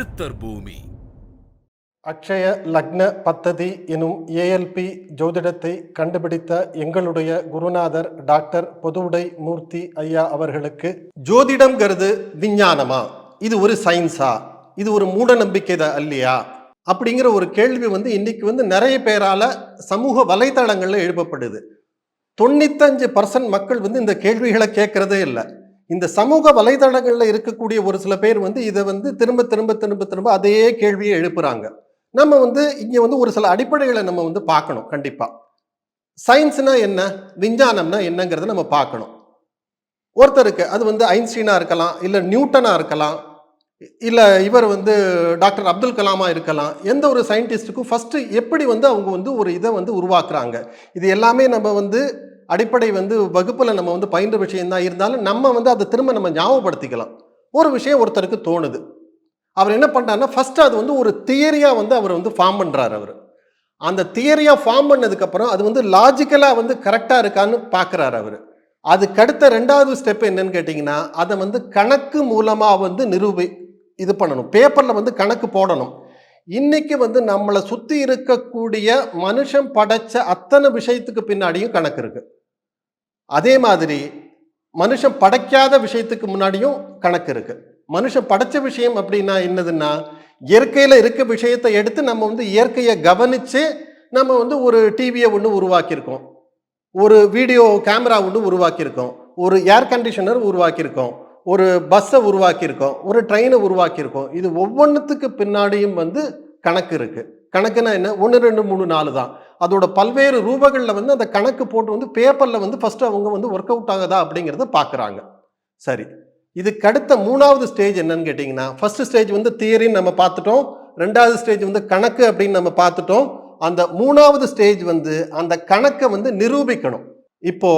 சித்தர் பூமி. அக்ஷய லக்ன பத்ததி எனும் ஏஎல்பி ஜோதிடத்தை கண்டுபிடித்த எங்களுடைய குருநாதர் டாக்டர் பொதுவுடை மூர்த்தி ஐயா அவர்களுக்கு, ஜோதிடம்ங்கிறது விஞ்ஞானமா, இது ஒரு சயின்ஸா, இது ஒரு மூட நம்பிக்கை தான் இல்லையா அப்படிங்கிற ஒரு கேள்வி இன்னைக்கு நிறைய பேரால சமூக வலைதளங்கள்ல எழுப்பப்படுது. 95% மக்கள் இந்த கேள்விகளை கேட்கறதே இல்லை. இந்த சமூக வலைதளங்கள்ல இருக்கக்கூடிய ஒரு சில பேர் இதை திரும்ப திரும்ப திரும்ப திரும்ப அதே கேள்வியை எழுப்புறாங்க. நம்ம இங்க ஒரு சில அடிப்படைகளை நம்ம பார்க்கணும். கண்டிப்பா சயின்ஸ்னா என்ன, விஞ்ஞானம்னா என்னங்கிறத நம்ம பார்க்கணும். ஒருத்தருக்கு அது ஐன்ஸ்டீனா இருக்கலாம், இல்ல நியூட்டனா இருக்கலாம், இல்ல இவர் டாக்டர் அப்துல் கலாமா இருக்கலாம். எந்த ஒரு சயின்டிஸ்டுக்கும் ஃபர்ஸ்ட் எப்படி அவங்க ஒரு இதை உருவாக்குறாங்க, இது எல்லாமே நம்ம அடிப்படை வகுப்புல நம்ம பயின்ற விஷயம் தான். இருந்தாலும் நம்ம அதை திரும்ப நம்ம ஞாபகப்படுத்திக்கலாம். ஒரு விஷயம் ஒருத்தருக்கு தோணுது, அவர் என்ன பண்றாருன்னா ஃபர்ஸ்ட் அது ஒரு தியரியா அவர் ஃபார்ம் பண்றாரு. அவர் அந்த தியரியா ஃபார்ம் பண்ணதுக்கு அப்புறம் அது லாஜிக்கலா கரெக்டா இருக்கான்னு பாக்குறாரு. அவர் அதுக்கடுத்த ரெண்டாவது ஸ்டெப் என்னன்னு கேட்டீங்கன்னா, அதை கணக்கு மூலமா இது பண்ணணும். பேப்பர்ல கணக்கு போடணும். இன்னைக்கு நம்மளை சுத்தி இருக்கக்கூடிய மனுஷன் படைச்ச அத்தனை விஷயத்துக்கு பின்னாடியும் கணக்கு இருக்கு. அதே மாதிரி மனுஷன் படைக்காத விஷயத்துக்கு முன்னாடியும் கணக்கு இருக்கு. மனுஷன் படைச்ச விஷயம் அப்படின்னா என்னதுன்னா, இயற்கையில இருக்க விஷயத்தை எடுத்து நம்ம இயற்கையை கவனிச்சு நம்ம ஒரு டிவியை ஒன்று உருவாக்கியிருக்கோம், ஒரு வீடியோ கேமரா ஒன்று உருவாக்கியிருக்கோம், ஒரு ஏர் கண்டிஷனர் உருவாக்கியிருக்கோம், ஒரு பஸ்ஸை உருவாக்கியிருக்கோம், ஒரு ட்ரெயினை உருவாக்கியிருக்கோம். இது ஒவ்வொன்றுத்துக்கு பின்னாடியும் கணக்கு இருக்கு. கணக்குன்னா என்ன, 1 2 3 4 தான். அதோட பல்வேறு ரூபங்களில் அந்த கணக்கு போட்டு பேப்பர்ல ஃபர்ஸ்ட் அவங்க ஒர்க் அவுட் ஆகுதா அப்படிங்கிறத பார்க்குறாங்க. சரி, இதுக்கு அடுத்த மூணாவது ஸ்டேஜ் என்னன்னு கேட்டிங்கன்னா, ஃபர்ஸ்ட் ஸ்டேஜ் தியரின்னு நம்ம பார்த்துட்டோம், ரெண்டாவது ஸ்டேஜ் கணக்கு அப்படின்னு நம்ம பார்த்துட்டோம். அந்த மூணாவது ஸ்டேஜ் அந்த கணக்கை நிரூபிக்கணும். இப்போ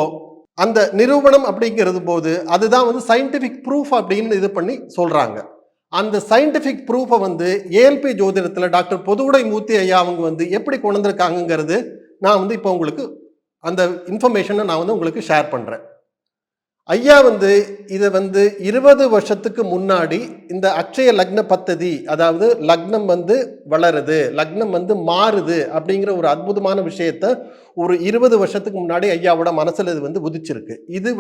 அந்த நிரூபணம் அப்படிங்கிறது போது அதுதான் சயின்டிபிக் ப்ரூஃப் அப்படின்னு இது பண்ணி சொல்றாங்க. அந்த சயின்டிபிக் ப்ரூஃபை ஏஎல்பி ஜோதிடத்தில் டாக்டர் பொதுவுடை மூர்த்தி ஐயா அவங்க எப்படி கொண்டு வந்திருக்காங்கிறது நான் இப்போ உங்களுக்கு அந்த இன்ஃபர்மேஷனை நான் உங்களுக்கு ஷேர் பண்றேன். ஐயா இதை 20 வருஷத்துக்கு முன்னாடி இந்த அக்ஷய லக்ன பத்ததி, அதாவது லக்னம் வளருது, லக்னம் மாறுது அப்படிங்கிற ஒரு அற்புதமான விஷயத்த ஒரு 20 வருஷத்துக்கு முன்னாடி ஐயாவோட மனசுல இது உதிச்சிருக்கு. இது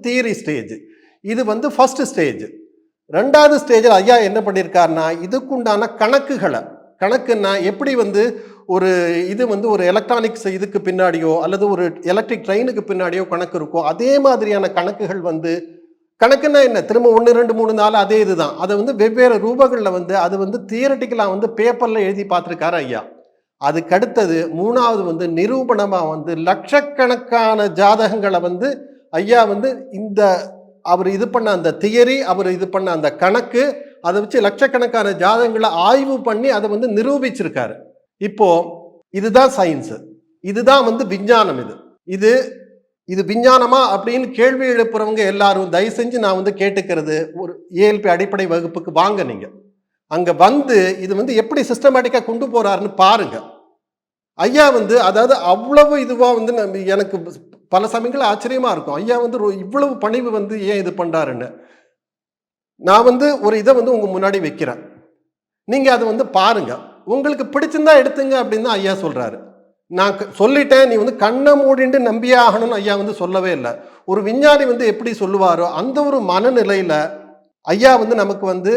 தியரி ஸ்டேஜ். இது ஃபர்ஸ்ட் ஸ்டேஜ். ரெண்டாவது ஸ்டேஜில் ஐயா என்ன பண்ணியிருக்காருன்னா, இதுக்குண்டான கணக்குன்னா எப்படி ஒரு இது ஒரு எலக்ட்ரானிக்ஸ் இதுக்கு பின்னாடியோ அல்லது ஒரு எலக்ட்ரிக் ட்ரெயினுக்கு பின்னாடியோ கணக்கு இருக்கோ, அதே மாதிரியான கணக்குகள் கணக்குன்னா என்ன, திரும்ப 1 2 3 4 அதே இதுதான். அதை வெவ்வேறு ரூபங்களில் அது தியரட்டிக்கலாக பேப்பரில் எழுதி பார்த்துருக்காரு ஐயா. அதுக்கடுத்தது மூணாவது நிரூபணமா லட்சக்கணக்கான ஜாதகங்களை ஐயா இந்த அவர் இது பண்ண அந்த தியரி, அவர் இது பண்ண அந்த கணக்கு, அதை வச்சு லட்சக்கணக்கான ஜாதகங்களை ஆய்வு பண்ணி அதை நிரூபிச்சிருக்காரு. இப்போ இதுதான் சயின்ஸ், இதுதான் விஞ்ஞானம். இது விஞ்ஞானமா அப்படின்னு கேள்வி எழுப்புறவங்க எல்லாரும் தயவு செஞ்சு நான் கேட்டுக்கிறது, ஒரு ஏஎல்பி அடிப்படை வகுப்புக்கு வாங்க. நீங்க அங்க இது எப்படி சிஸ்டமேட்டிக்கா கொண்டு போறாருன்னு பாருங்க. ஐயா அதாவது அவ்வளவு இதுவா எனக்கு பல சமயங்கள் ஆச்சரியமா இருக்கும். ஐயா இவ்வளவு பணிவு ஏன் இது பண்றாருன்னு. நான் ஒரு இதை உங்க முன்னாடி வைக்கிறேன், நீங்க அதை பாருங்க. உங்களுக்கு பிடிச்சிருந்தா எடுத்துங்க அப்படின்னு ஐயா சொல்றாரு. நான் சொல்லிட்டேன், நீ கண்ணை மூடிண்டு நம்பியே ஆகணும்னு ஐயா சொல்லவே இல்லை. ஒரு விஞ்ஞானி எப்படி சொல்லுவாரோ அந்த ஒரு மனநிலையில ஐயா நமக்கு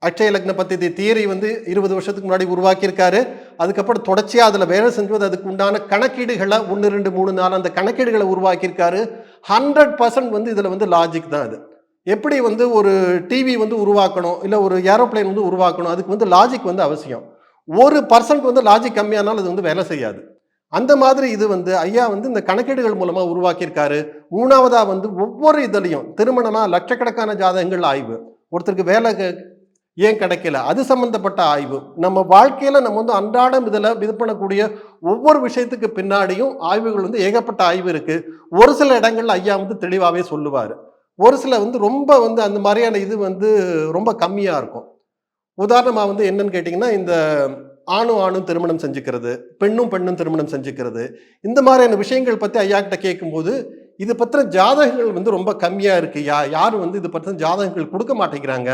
அக்ஷய லக்ன பத்தி தியரி 20 வருஷத்துக்கு முன்னாடி உருவாக்கியிருக்காரு. அதுக்கப்புறம் தொடர்ச்சியா அதுல வேலை செஞ்சது, அதுக்கு உண்டான கணக்கீடுகளை 1 2 3 4 அந்த கணக்கீடுகளை உருவாக்கியிருக்காரு. 100% இதுல லாஜிக் தான். அது எப்படி ஒரு டிவி உருவாக்கணும், இல்ல ஒரு ஏரோப்ளைன் உருவாக்கணும், அதுக்கு லாஜிக் அவசியம். 1% லாஜிக் கம்மியானாலும் அது வேலை செய்யாது. அந்த மாதிரி இது ஐயா இந்த கணக்கீடுகள் மூலமா உருவாக்கியிருக்காரு. மூணாவதா ஒவ்வொரு இதுலையும் திருமணமா லட்சக்கணக்கான ஜாதகங்கள் ஆய்வு, ஒருத்தருக்கு வேலை ஏன் கிடைக்கல அது சம்பந்தப்பட்ட ஆய்வு, நம்ம வாழ்க்கையில நம்ம அன்றாடம் இது பண்ணக்கூடிய ஒவ்வொரு விஷயத்துக்கு பின்னாடியும் ஆய்வுகள் ஏகப்பட்ட ஆய்வு இருக்கு. ஒரு சில இடங்கள்ல ஐயா தெளிவாவே சொல்லுவாரு, ஒரு சில ரொம்ப அந்த மாதிரியான இது ரொம்ப கம்மியா இருக்கும். உதாரணமா என்னன்னு கேட்டீங்கன்னா, இந்த ஆணும் திருமணம் செஞ்சுக்கிறது, பெண்ணும் திருமணம் செஞ்சுக்கிறது, இந்த மாதிரியான விஷயங்கள் பத்தி ஐயா கிட்ட கேட்கும்போது இது பத்திர ஜாதகங்கள் ரொம்ப கம்மியா இருக்கு, யாரும் இது பத்திர ஜாதகங்கள் கொடுக்க மாட்டேங்கிறாங்க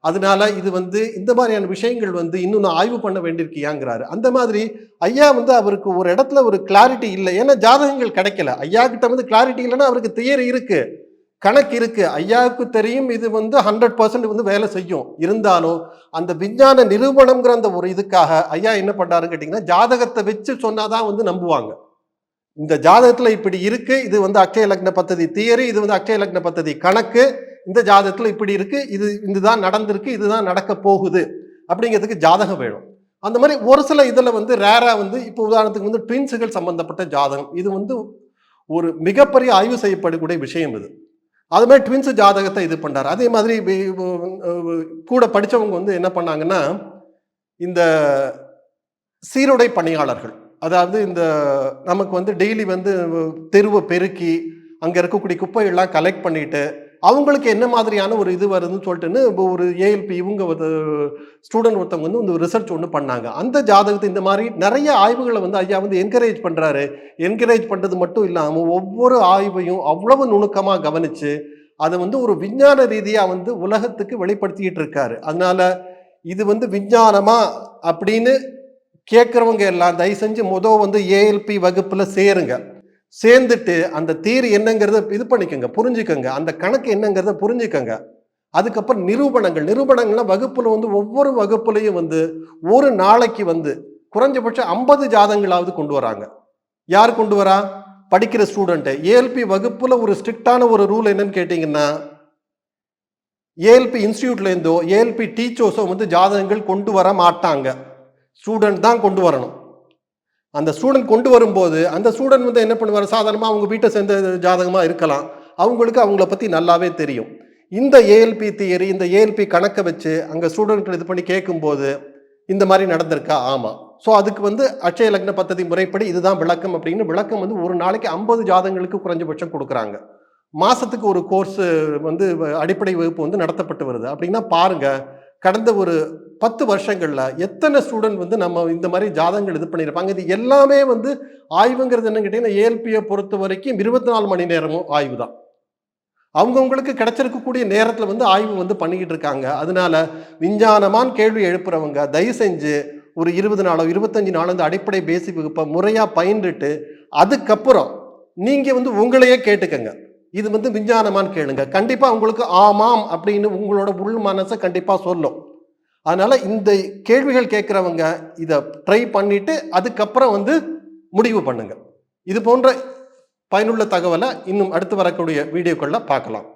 அதனால இது வந்து இந்த மாதிரியான விஷயங்கள் வந்து இன்னும் நான் ஆய்வு பண்ண வேண்டியிருக்கியாங்கிறாரு. அந்த மாதிரி ஐயா வந்து அவருக்கு ஒரு இடத்துல ஒரு கிளாரிட்டி இல்லை. ஏன்னா ஜாதகங்கள் கிடைக்கல. ஐயா கிட்ட வந்து கிளாரிட்டி இல்லைன்னா அவருக்கு தியரி இருக்கு, கணக்கு இருக்கு. ஐயாவுக்கு தெரியும் இது வந்து 100% வந்து வேலை செய்யும். இருந்தாலும் அந்த விஞ்ஞான நிரூபணம்ங்கிற அந்த ஒரு இதுக்காக ஐயா என்ன பண்றாருன்னு கேட்டீங்கன்னா, ஜாதகத்தை வச்சு சொன்னாதான் வந்து நம்புவாங்க. இந்த ஜாதகத்துல இப்படி இருக்கு, இது வந்து அக்ஷய லக்ன பத்ததி தியரி, இது வந்து அக்ஷய லக்ன பத்ததி கணக்கு, இந்த ஜாதகத்துல இப்படி இருக்கு, இதுதான் நடந்திருக்கு, இதுதான் நடக்க போகுது அப்படிங்கிறதுக்கு ஜாதகம் வேணும். அந்த மாதிரி ஒரு சில இதுல வந்து ரேரா வந்து இப்போ உதாரணத்துக்கு வந்து ட்வின்ஸுகள் சம்பந்தப்பட்ட ஜாதகம், இது வந்து ஒரு மிகப்பெரிய ஆய்வு செய்யப்படக்கூடிய விஷயம் இது. அது மாதிரி ட்வின்ஸ் ஜாதகத்தை இது பண்றாரு. அதே மாதிரி கூட படிச்சவங்க வந்து என்ன பண்ணாங்கன்னா, இந்த சீருடை பணியாளர்கள், அதாவது இந்த நமக்கு வந்து டெய்லி வந்து தெருவை பெருக்கி அங்கே இருக்கக்கூடிய குப்பைகள்லாம் கலெக்ட் பண்ணிட்டு அவங்களுக்கு என்ன மாதிரியான ஒரு இது வருதுன்னு சொல்லிட்டுன்னு ஒரு ஏஎல்பி இவங்க ஸ்டூடெண்ட் ஒருத்தவங்க வந்து ஒரு ரிசர்ச் ஒன்று பண்ணாங்க. அந்த ஜாதகத்தை இந்த மாதிரி நிறைய ஆய்வுகளை வந்து ஐயா வந்து என்கரேஜ் பண்ணுறாரு. என்கரேஜ் பண்ணுறது மட்டும் இல்லாமல் ஒவ்வொரு ஆய்வையும் அவ்வளவு நுணுக்கமாக கவனித்து அதை வந்து ஒரு விஞ்ஞான ரீதியாக வந்து உலகத்துக்கு வெளிப்படுத்திக்கிட்டு இருக்காரு. அதனால இது வந்து விஞ்ஞானமா அப்படின்னு கேட்குறவங்க எல்லாம் தயவு செஞ்சு வந்து ஏஎல்பி வகுப்பில் சேருங்க. சேர்ந்துட்டு அந்த தீரி என்னங்கிறத இது பண்ணிக்கோங்க, புரிஞ்சுக்கோங்க. அந்த கணக்கு என்னங்கிறத புரிஞ்சுக்கோங்க. அதுக்கப்புறம் நிரூபணங்கள்லாம் வகுப்புல வந்து ஒவ்வொரு வகுப்புலையும் வந்து ஒரு நாளைக்கு வந்து குறைஞ்சபட்சம் 50 ஜாதகங்களாவது கொண்டு வராங்க. யார் கொண்டு வரா? படிக்கிற ஸ்டூடெண்ட். ஏஎல்பி வகுப்புல ஒரு ஸ்ட்ரிக்டான ஒரு ரூல் என்னன்னு கேட்டீங்கன்னா, ஏஎல்பி இன்ஸ்டியூட்ல இருந்தோ ஏஎல்பி டீச்சர்ஸோ வந்து ஜாதகங்கள் கொண்டு வர மாட்டாங்க. ஸ்டூடெண்ட் தான் கொண்டு வரணும். அந்த ஸ்டூடெண்ட் கொண்டு வரும்போது அந்த ஸ்டூடெண்ட் வந்து என்ன பண்ணுவார், சாதாரணமாக அவங்க வீட்டை சேர்ந்த ஜாதகமாக இருக்கலாம், அவங்களுக்கு அவங்கள பற்றி நல்லாவே தெரியும். இந்த ஏஎல்பி தியரி, இந்த ஏஎல்பி கணக்கை வச்சு அங்கே ஸ்டூடெண்ட் இது பண்ணி கேட்கும்போது இந்த மாதிரி நடந்திருக்கா? ஆமாம். ஸோ அதுக்கு வந்து அட்சய லக்ன பத்ததி முறைப்படி இதுதான் விளக்கம் அப்படின்னு விளக்கம் வந்து ஒரு நாளைக்கு 50 ஜாதகங்களுக்கு குறைஞ்சபட்சம் கொடுக்குறாங்க. மாதத்துக்கு ஒரு கோர்ஸ் வந்து அடிப்படை வகுப்பு வந்து நடத்தப்பட்டு வருது. அப்படின்னா பாருங்க, கடந்த ஒரு 10 வருஷங்கள்ல எத்தனை ஸ்டூடெண்ட் வந்து நம்ம இந்த மாதிரி ஜாதகங்கள் இது பண்ணியிருப்பாங்க. இது எல்லாமே வந்து ஆய்வுங்கிறது என்னன்னு கேட்டீங்கன்னா, ஏஎல்பியை பொறுத்த வரைக்கும் 24 மணி நேரமும் ஆய்வு தான். அவங்கவுங்களுக்கு கிடைச்சிருக்கக்கூடிய நேரத்தில் வந்து ஆய்வு வந்து பண்ணிக்கிட்டு இருக்காங்க. அதனால விஞ்ஞானமான கேள்வி எழுப்புறவங்க தயவு செஞ்சு ஒரு 20 நாளோ 25 நாளோ இந்த அடிப்படை பேசிக் வகுப்பை முறையாக பயின்றுட்டு அதுக்கப்புறம் நீங்கள் வந்து உங்களையே கேட்டுக்கங்க, இது வந்து விஞ்ஞானமான்னு கேளுங்க. கண்டிப்பாக உங்களுக்கு ஆமாம் அப்படின்னு உங்களோட உள் மனசை கண்டிப்பாக சொல்லும். அதனால இந்த கேள்விகள் கேட்குறவங்க இதை ட்ரை பண்ணிட்டு அதுக்கப்புறம் வந்து முடிவு பண்ணுங்க. இது போன்ற பயனுள்ள தகவலை இன்னும் அடுத்து வரக்கூடிய வீடியோக்களில் பார்க்கலாம்.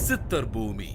சித்தர் பூமி.